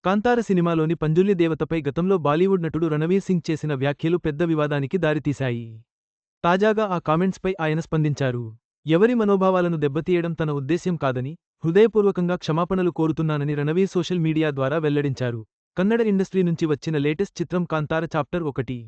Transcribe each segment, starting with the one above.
కాంతార సినిమాలోని పంజుర్లి దేవతపై గతంలో బాలీవుడ్ నటుడు రణవీర్ సింగ్ చేసిన వ్యాఖ్యలు పెద్ద వివాదానికి దారితీశాయి. తాజాగా ఆ కామెంట్స్పై ఆయన స్పందించారు. ఎవరి మనోభావాలను దెబ్బతీయడం తన ఉద్దేశ్యం కాదని, హృదయపూర్వకంగా క్షమాపణలు కోరుతున్నానని రణవీర్ సోషల్ మీడియా ద్వారా వెల్లడించారు. కన్నడ ఇండస్ట్రీ నుంచి వచ్చిన లేటెస్ట్ చిత్రం కాంతార చాప్టర్ 1.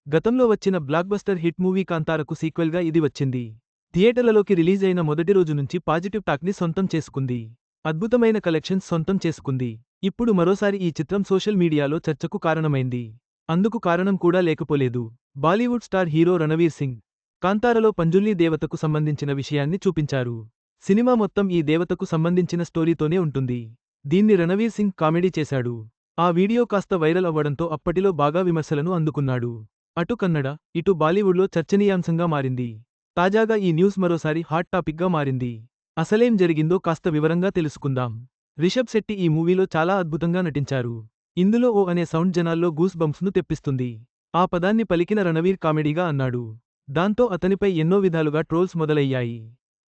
గతంలో వచ్చిన బ్లాక్బస్టర్ హిట్ మూవీ కాంతారకు సీక్వెల్గా ఇది వచ్చింది. థియేటర్లలోకి రిలీజ్ అయిన మొదటి రోజు నుంచి పాజిటివ్ టాక్ని సొంతం చేసుకుంది. అద్భుతమైన కలెక్షన్స్ సొంతం చేసుకుంది. ఇప్పుడు మరోసారి ఈ చిత్రం సోషల్ మీడియాలో చర్చకు కారణమైంది. అందుకు కారణం కూడా లేకపోలేదు. బాలీవుడ్ స్టార్ హీరో రణవీర్ సింగ్ కాంతారలో పంజుర్లి దేవతకు సంబంధించిన విషయాన్ని చూపించారు. సినిమా మొత్తం ఈ దేవతకు సంబంధించిన స్టోరీతోనే ఉంటుంది. దీన్ని రణవీర్ సింగ్ కామెడీ చేశాడు. ఆ వీడియో కాస్త వైరల్ అవ్వడంతో అప్పటిలో బాగా విమర్శలను అందుకున్నాడు. అటు కన్నడ, ఇటు బాలీవుడ్లో చర్చనీయాంశంగా మారింది. తాజాగా ఈ న్యూస్ మరోసారి హాట్ టాపిక్గా మారింది. అసలేం జరిగిందో కాస్త వివరంగా తెలుసుకుందాం. రిషబ్ శెట్టి ఈ మూవీలో చాలా అద్భుతంగా నటించారు. ఇందులో ఓ అనే సౌండ్ జనాల్లో గూస్ బంప్స్ను తెప్పిస్తుంది. ఆ పదాన్ని పలికిన రణవీర్ కామెడీగా అన్నాడు. దాంతో అతనిపై ఎన్నో విధాలుగా ట్రోల్స్ మొదలయ్యాయి.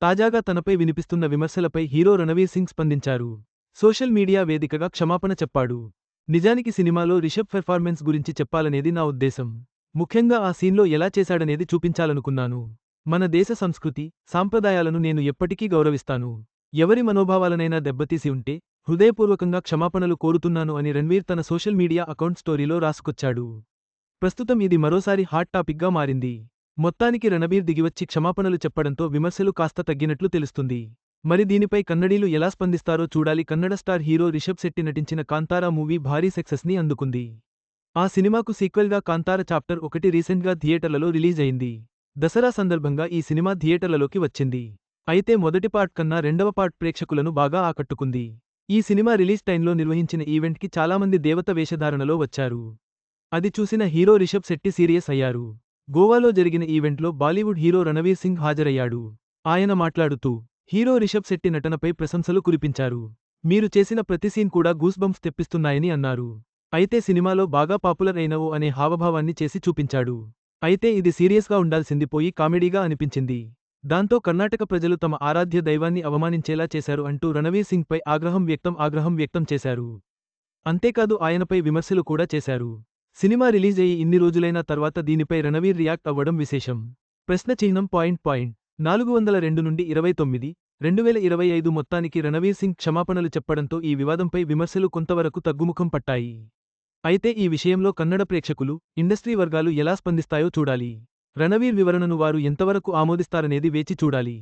తాజాగా తనపై వినిపిస్తున్న విమర్శలపై హీరో రణవీర్ సింగ్ స్పందించారు. సోషల్ మీడియా వేదికగా క్షమాపణ చెప్పాడు. నిజానికి సినిమాలో రిషబ్ పెర్ఫార్మెన్స్ గురించి చెప్పాలనేది నా ఉద్దేశం. ముఖ్యంగా ఆ సీన్లో ఎలా చేశాడనేది చూపించాలనుకున్నాను. మన దేశ సంస్కృతి, సాంప్రదాయాలను నేను ఎప్పటికీ గౌరవిస్తాను. ఎవరి మనోభావాలనైనా దెబ్బతీసి ఉంటే హృదయపూర్వకంగా క్షమాపణలు కోరుతున్నాను అని రణ్వీర్ తన సోషల్ మీడియా అకౌంట్ స్టోరీలో రాసుకొచ్చాడు. ప్రస్తుతం ఇది మరోసారి హాట్ టాపిక్గా మారింది. మొత్తానికి రణబీర్ దిగివచ్చి క్షమాపణలు చెప్పడంతో విమర్శలు కాస్త తగ్గినట్లు తెలుస్తుంది. మరి దీనిపై కన్నడీలు ఎలా స్పందిస్తారో చూడాలి. కన్నడ స్టార్ హీరో రిషబ్ శెట్టి నటించిన కాంతారా మూవీ భారీ సక్సెస్ని అందుకుంది. ఆ సినిమాకు సీక్వెల్గా కాంతార చాప్టర్ 1 రీసెంట్గా థియేటర్లలో రిలీజ్ అయింది. దసరా సందర్భంగా ఈ సినిమా థియేటర్లలోకి వచ్చింది. అయితే మొదటి పార్ట్ కన్నా రెండవ పార్ట్ ప్రేక్షకులను బాగా ఆకట్టుకుంది. ఈ సినిమా రిలీజ్ టైంలో నిర్వహించిన ఈవెంట్కి చాలామంది దేవత వేషధారణలో వచ్చారు. అది చూసిన హీరో రిషబ్ శెట్టి సీరియస్ అయ్యారు. గోవాలో జరిగిన ఈవెంట్లో బాలీవుడ్ హీరో రణవీర్ సింగ్ హాజరయ్యాడు. ఆయన మాట్లాడుతూ హీరో రిషబ్ శెట్టి నటనపై ప్రశంసలు కురిపించారు. మీరు చేసిన ప్రతి సీన్ కూడా గూస్బంప్స్ తెప్పిస్తున్నాయని అన్నారు. అయితే సినిమాలో బాగా పాపులర్ అయిన ఓ అనే హావభావాన్ని చేసి చూపించాడు. అయితే ఇది సీరియస్గా ఉండాల్సింది పోయి కామెడీగా అనిపించింది. దాంతో కర్ణాటక ప్రజలు తమ ఆరాధ్య దైవాన్ని అవమానించేలా చేశారు అంటూ రణవీర్ సింగ్పై ఆగ్రహం వ్యక్తం చేశారు. అంతేకాదు ఆయనపై విమర్శలు కూడా చేశారు. సినిమా రిలీజ్ అయ్యి ఇన్ని రోజులైన తర్వాత దీనిపై రణవీర్ రియాక్ట్ అవ్వడం విశేషం. ప్రశ్న చిహ్నం. 402 నుండి 29, 2025 మొత్తానికి రణవీర్ సింగ్ క్షమాపణలు చెప్పడంతో ఈ వివాదంపై విమర్శలు కొంతవరకు తగ్గుముఖం పట్టాయి. అయితే ఈ విషయంలో కన్నడ ప్రేక్షకులు, ఇండస్ట్రీ వర్గాలు ఎలా స్పందిస్తాయో చూడాలి. రణవీర్ వివరణను వారు ఎంతవరకు ఆమోదిస్తారనేది వేచి చూడాలి.